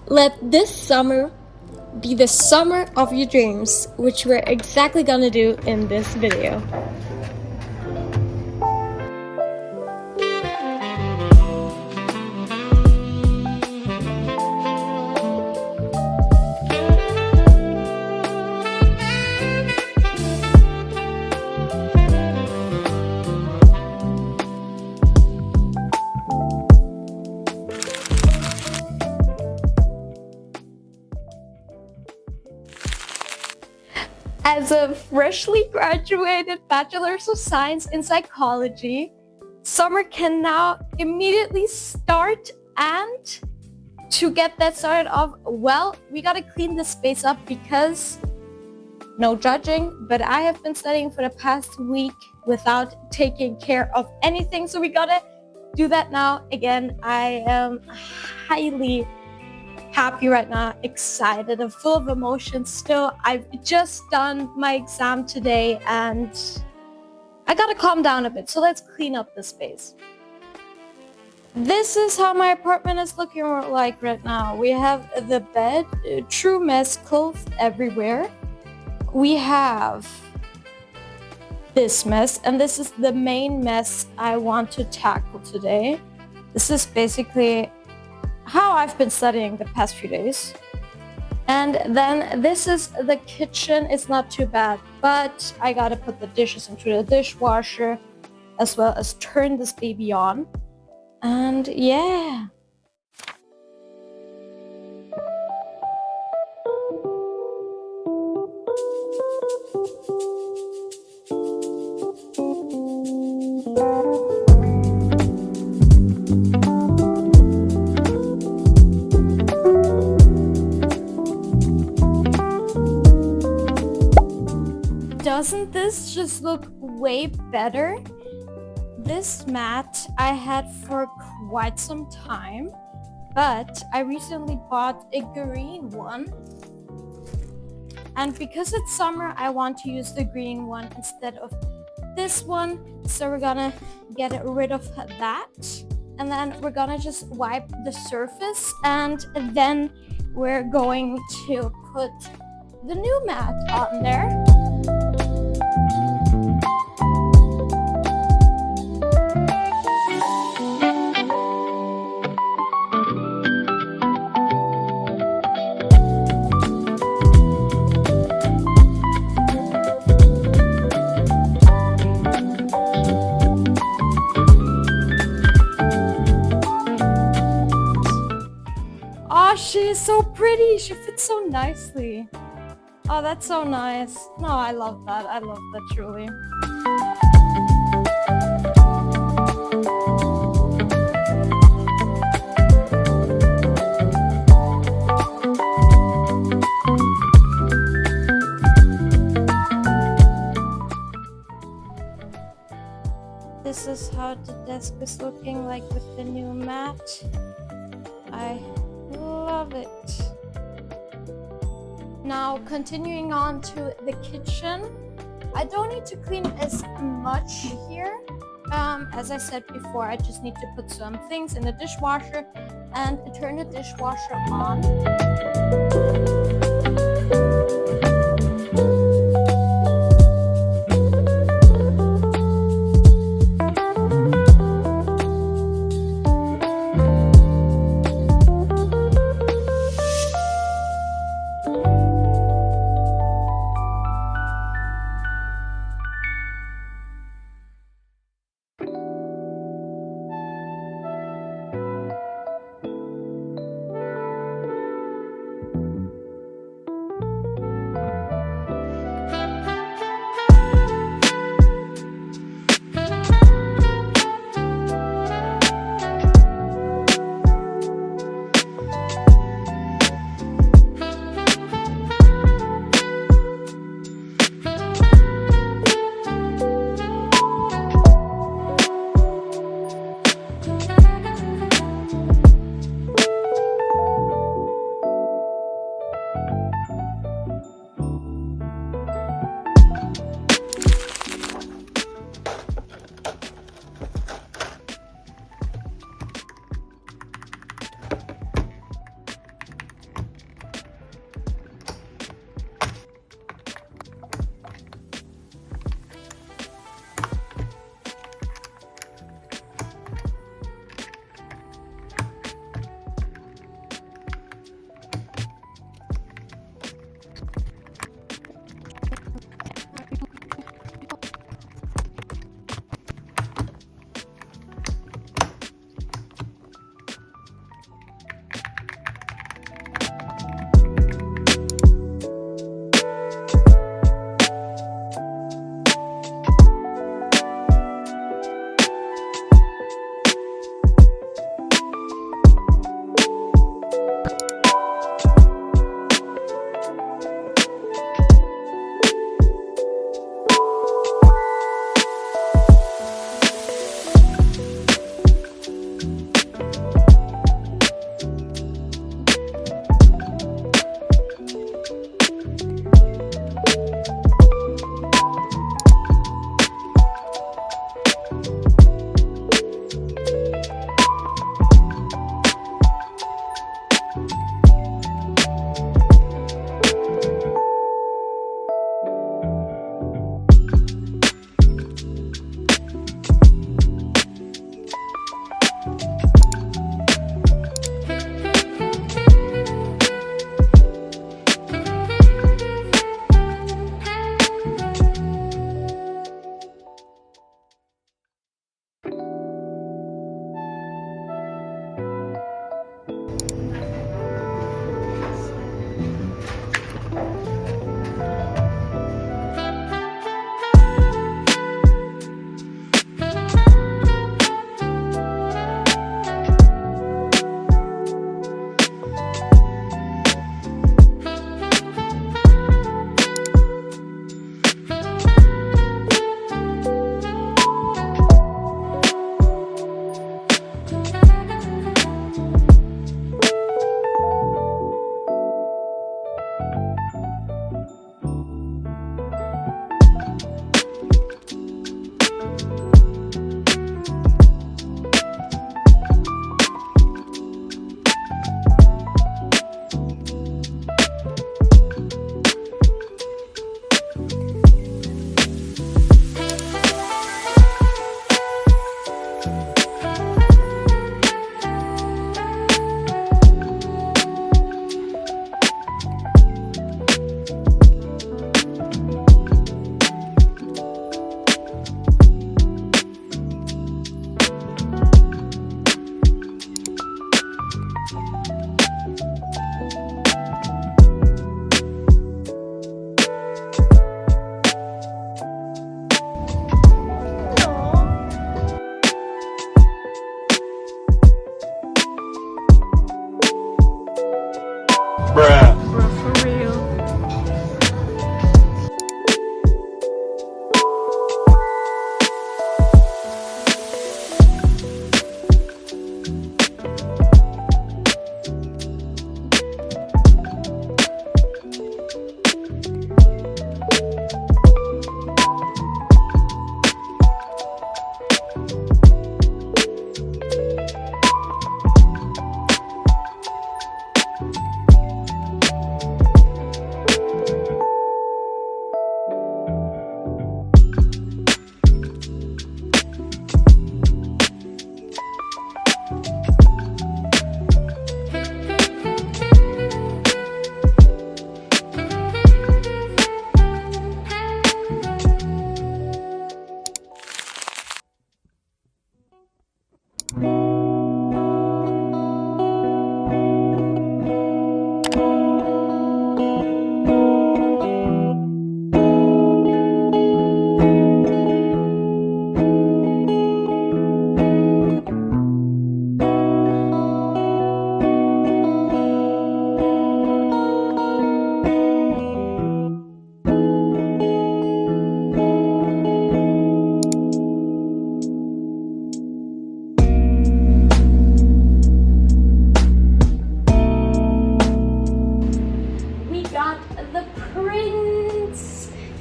Let this summer be the summer of your dreams, which we're exactly gonna do in this video. As a freshly graduated Bachelor's of Science in Psychology, summer can now immediately start, and to get that started off, well, we gotta clean this space up because, no judging, but I have been studying for the past week without taking care of anything, so we gotta do that now. Again, I am highly happy right now, excited and full of emotions still. I've just done my exam today and I gotta calm down a bit, so let's clean up the space. This is how my apartment is looking like right now. We have the bed, true mess, clothes everywhere. We have this mess, and this is the main mess I want to tackle today. This is basically how I've been studying the past few days. And then this is the kitchen. It's not too bad, but I gotta put the dishes into the dishwasher as well as turn this baby on. And yeah. Doesn't this just look way better? This mat I had for quite some time, but I recently bought a green one. And because it's summer, I want to use the green one instead of this one. So we're gonna get rid of that. And then we're gonna just wipe the surface, and then we're going to put the new mat on there. She is so pretty. She fits so nicely. Oh, that's so nice. No, I love that. I love that truly. This is how the desk is looking like with the new mat. I love it. Now continuing on to the kitchen, I don't need to clean as much here. As I said before, I just need to put some things in the dishwasher and turn the dishwasher on. Bruh. Bro, for real.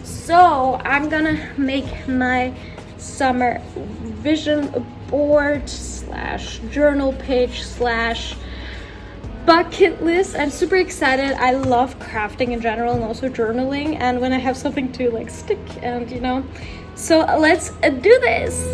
So I'm gonna make my summer vision board slash journal page slash bucket list. I'm super excited. I love crafting in general and also journaling, and when I have something to like stick and you know, so let's do this.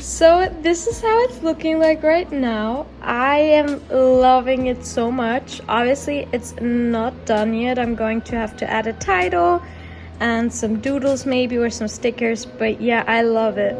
So this is how it's looking like right now. I am loving it so much. Obviously it's not done yet. I'm going to have to add a title and some doodles maybe or some stickers, but yeah, I love it.